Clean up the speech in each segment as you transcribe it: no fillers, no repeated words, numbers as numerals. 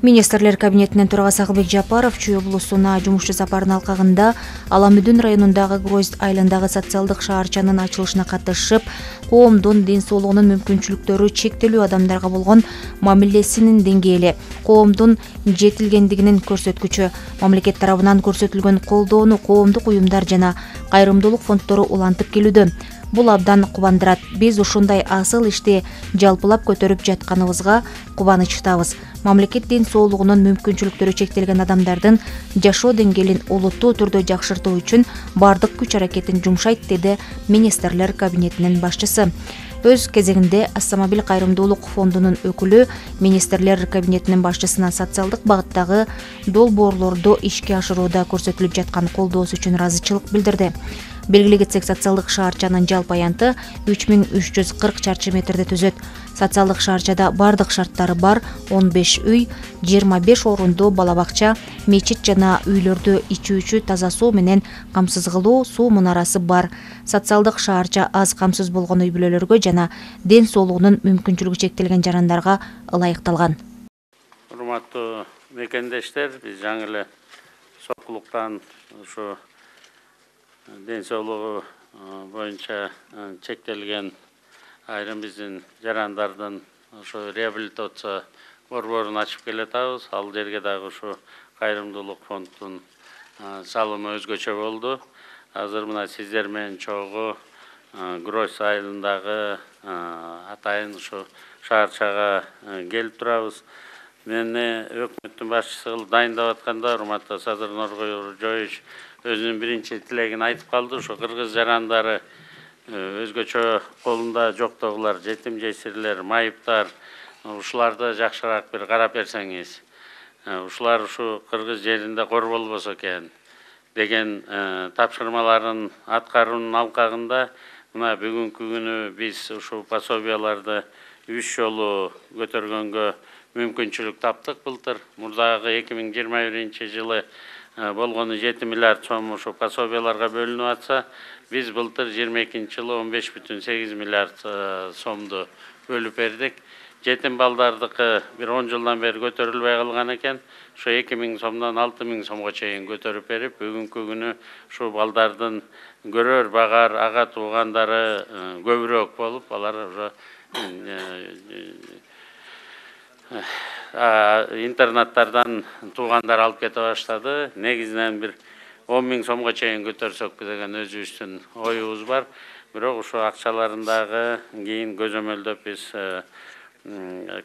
Министрлер кабинетинин төрагасы Акылбек Жапаров Чүй облусуна жумушчу сапарын алкагында Аламүдүн районундагы Грозд айылындагы социалдык шаарчанын ачылышына катышып, коомдун ден соолугунун мүмкүнчүлүктөрү чектелүү адамдарга болгон мамилесинин деңгээли, коомдун жетилгендигинин көрсөткүчү, мамлекет тарабынан көрсөтүлгөн колдоону коомдук уюмдар жана кайрымдуулук фонддору улантып келүүдө. Бул абдан кубандырат. Биз ушундай асыл ишти жалпылап көтөрүп жатканыбызга кубанычтабыз. Мамлекет ден соолугунун мүмкүнчүлүктөрү чектелген адамдардын жашоо деңгээлин олуттуу түрдө жакшыртуу үчүн бардык күч аракетин жумшайт, деди министрлер кабинетинин башчысы. Өз кезегинде Автомобиль кайрымдуулук фондунун өкүлү министрлер кабинетинин башчысына социалдык багыттагы долбоорлорду ишке ашырууда көрсөтүлүп жаткан колдоосу үчүн ыраазычылык билдирди. Белгилей кетсек, социалдык шаарчанын жалпы аянты 3340 чарчы метрди түзөт. Социалдык шаарчада бардык шарттары бар 15 үй, 25 орундуу бала бакча, мечит жана үйлөрдү ичүүчү таза суу менен камсыз кылуу суу мунарасы бар. Социалдык шаарча аз камсыз болгон үй бүлөлөргө жана ден соолугунун мүмкүнчүлүгү чектелген жарандарга ылайыкталган. Урматтуу мекендештер, биз жаңы эле сокулуктан ушу ден соолугу боюнча чектелген айрым биздин жарандардын ошо реабилитация борборун ачып келатабыз. Ал жерге дагы ушу кайрымдуулук фондунун салымы өзгөчө болду. Азыр мына сиздер менен чогуу Грозд айылындагы атайын ушу шаарчага келип турабыз. Мени өкмөттүн башчысы кылып дайындап атканда урматтуу Садыр Нуркожоевич өзүнүн биринчи тилегин айтып калды. Ошо кыргыз жарандары өзгөчө колунда жоктогулар, жетим жесирлер, майыптар, ушуларды жакшыраак бир карап берсеңиз, ушулар ушу кыргыз жеринде корболбосо экен деген тапшырмаларын аткаруунун алкагында мына бүгүнкү күнү биз ушул пособияларды 3 жолу көтөргөнгө мүмкүнчүлүк таптык. Былтыр мурдагы 2021 жылы болгону 7 миллиард сом ушу пособияларга бөлүнүп атса, биз былтыр 22 жылы 15,8 миллиард сомду бөлүп бердик. Жетим балдардыкы бир 10 жылдан бери көтөрүлбөй калган экен. Ошо 2000 сомдон 6000 сомго чейин көтөрүп берип, бүгүнкү күнү ушу балдардын көрөр, багар, ага туугандары көбүрөөк болуп, алар уже интернаттардан туугандар алып кете баштады. Негизинен бир 10.000 сомго чейин көтөрсөк деген өзүбүздүн оюбуз бар. Бирок ошо акчаларындагы кийин көзөмөлдөп биз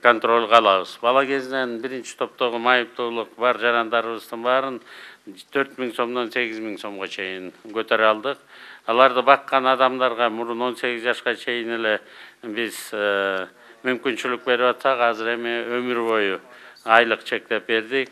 контролго алабыз. Бала кезинен биринчи топтогу майыптуулук бар жарандарыбыздын баарын 4.000 сомдон 8.000 сомго чейин көтөрө алдык. Аларды баккан адамдарга мурун 18 жашка чейин эле биз мүмкүнчүлүк берип атсак, азыр эми өмүр бою айлык чектеп бердик.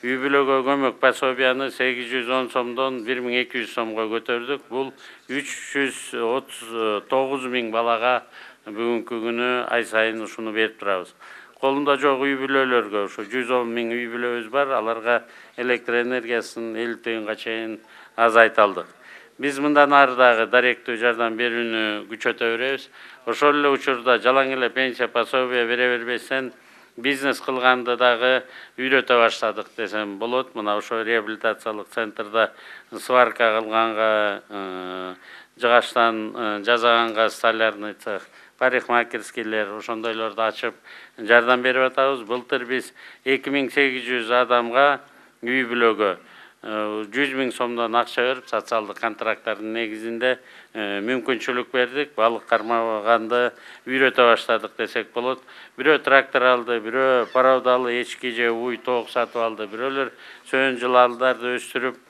Үй бүлөгө көмөк пособияны 810 сомдон 1200 сомго көтөрдүк. Бул 339 миң балага бүгүнкү күнү ай сайын ушуну берип турабыз. Колунда жок үй бүлөлөргө ушу 110 миң үй бүлөбүз бар, аларга электр энергиясын 50 тыйынга чейин азайталдык. Биз мындан ары дагы даректүү жардам берүүнү күчөтө беребиз. Ошол эле учурда жалаң эле пенсия пособия бере бербестен бизнес кылганды дагы үйрөтө баштадык десем болот. Мына ошо реабилитациялык центрда сварка кылганга, жыгачтан жасаганга столярный цех, парикмахерскийлер ошондойлорду ачып жардам берип атабыз. Былтыр биз 2800 адамга үй бүлөгө 100 миң сомдон акча берип, социалдык контракттардын негизинде мүмкүнчүлүк бердик. Балык кармаганды үйрөтө баштадык десек болот. Бирөө трактор алды, бирөө паровдалы эчки же уй тоок сатып алды, бирөөлөр сөөн жылалдарды өстүрүп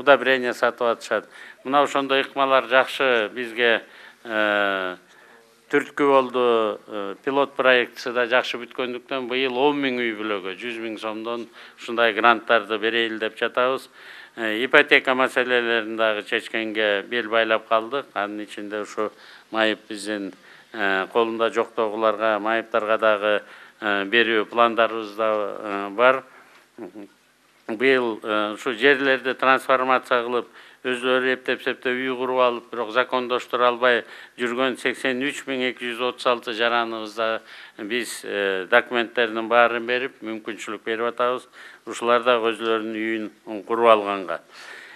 удобрение сатып атышат. Мына ошондой ыкмалар жакшы бизге түрткү болду. Пилот проектisi да жакшы бүткөндүктөн быйыл 10 миң үй бүлөгө 100 миң сомдон ушундай гранттарды берейин деп жатабыз. Ипотека маселелерин дагы чечкенге бел байлап калдык. Анын ичинде ушу майып биздин колунда жоктогуларга, майыптарга дагы берүү пландарыбыз да бар. быйыл ушу жерлерди трансформация кылып, өзлөрү эптеп үй куруп алып, бирок закондоштура албай жүргөн 83.236 жараныбызда биз документтердин баарын берип, мүмкүнчүлүк берип атабыз. Ушулар да өзлөрүнүн үйүн куруп алганга.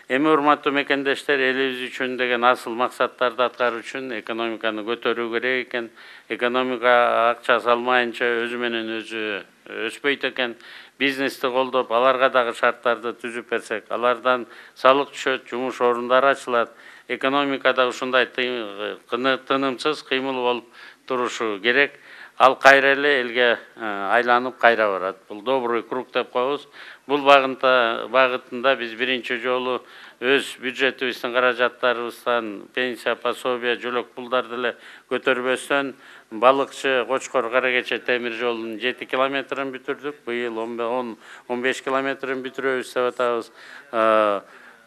Эми урматтуу мекендештер, элибиз үчүн деген асыл максаттарды аткаруу үчүн экономиканы көтөрүү керек экен. Экономика акча салмайынча өзү менен өзү өспөйт экен. Бизнести колдоп, аларга дагы шарттарды түзүп берсек, алардан салык түшөт, жумуш орундары ачылат. Экономикада ушундай тынымсыз кыймыл болуп турушу керек. Ал кайра эле элге айланып кайра барат. Бул добрый круг деп коебуз. Бул багытында биз биринчи жолу өз бюджетибиздин каражаттарыбыздан пенсия, пособие, жөлөк пулдарды эле көтөрбөстөн балыкчы Кочкор Каракече темир жолунун 7 километрин бүтүрдүк. Быйыл 10-15 километрин бүтүрөбүз деп атабыз.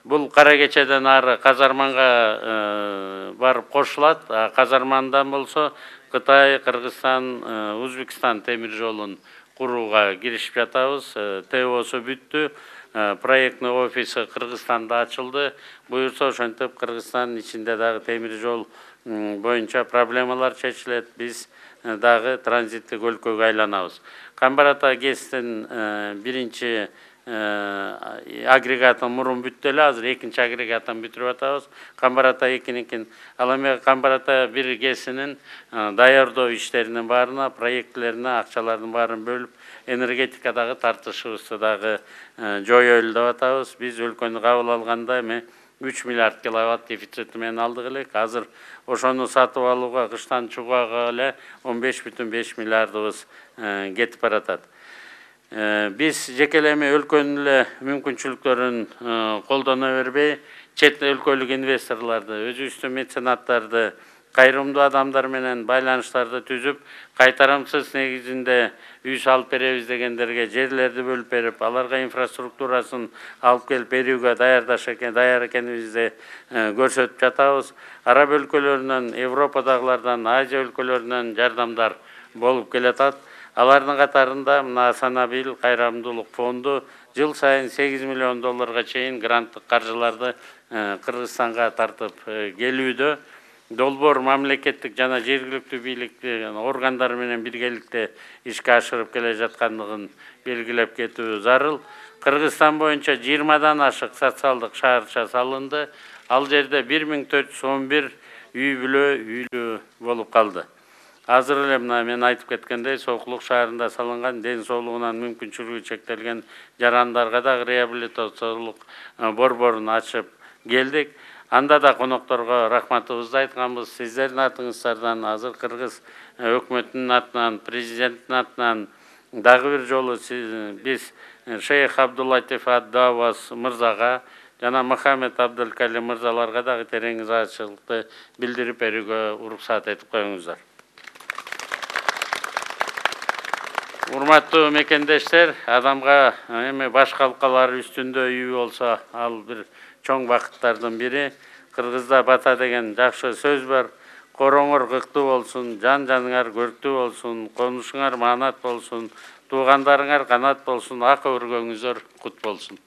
Бул Каракечеден ары Казарманга барып кошулат. Казармандан болсо Кытай, Кыргызстан, Өзбекстан темир жолун курууга киришип жатабыз. ТОсу бүттү. Проектный офиси Кыргызстанда ачылды. Буюрса ошентип Кыргызстандын ичинде дагы темир жол боюнча проблемалар чечилет. Биз дагы транзиттик өлкөгө айланабыз. Камбар-Ата ГЭСтин биринчи агрегатын мурун бүттү эле, азыр экинчи агрегатын бүтүрүп атабыз. Камбар-Ата 2-никин. Ал эми Камбар-Ата 1 ГЭСинин даярдоо иштеринин баарына, проектлерине акчалардын баарын бөлүп, энергетикадагы тартышыбызды дагы жоёйлу деп атабыз. Биз өлкөнү кабыл алганда эми 3 миллиард киловатт дефицити менен алдык элек. Азыр ошону сатып алууга, кыштан чыгууга эле 15,5 миллиардыбыз кетип баратат. Биз жекелеми өлкөнүн эле мүмкүнчүлүктөрүн колдоно бербей, чет өлкөлүк инвесторлорду, өзүбүздүн меценаттарды, кайрымдуу адамдар менен байланыштарды түзүп, кайтарымсыз негизинде үй салып беребиз дегендерге жерлерди бөлүп берип, аларга инфраструктурасын алып келип берүүгө даяр экенибизди көрсөтүп жатабыз. Араб өлкөлөрүнөн, Европадагылардан, Азия өлкөлөрүнөн жардамдар болуп келатат. Алардын катарында мына Санабил кайрымдуулук фонду жыл сайын 8 миллион долларга чейин гранттык каржыларды Кыргызстанга тартып келүүдө. Долбоор мамлекеттик жана жергиликтүү бийлик органдары менен биргеликте ишке ашырып келе жаткандыгын белгилеп кетүү зарыл. Кыргызстан боюнча 20дан ашык социалдык шаарча салынды. Ал жерде 1411 үй бүлө болуп калды. Азыр эле мына мен айтып кеткендей, Сокулук шаарында салынган ден соолугунан мүмкүнчүлүгү чектелген жарандарга да реабилитациялык борборун ачып келдик. Анда да конокторго рахматыбызды айтканбыз. Сиздердин атыңыздардан азыр Кыргыз өкмөтүнүн атынан, президенттин атынан дагы бир жолу биз Шейх Абдуллатиф Аддавас мырзага жана Мухаммед Абдулкалим мырзаларга дагы терең ыраазычылыкты билдирип берүүгө уруксат этип коюңуздар. Урматтуу мекендештер, адамга эми баш калкалар үстүндө үй болсо, ал бир чоң бакыттардын бири. Кыргызда бата деген жакшы сөз бар. Короңор кыктуу болсун, жан-жаныңар көрктүү болсун, конушуңар маанат болсун, туугандарыңар канат болсун, ак өргөңүздөр кут болсун.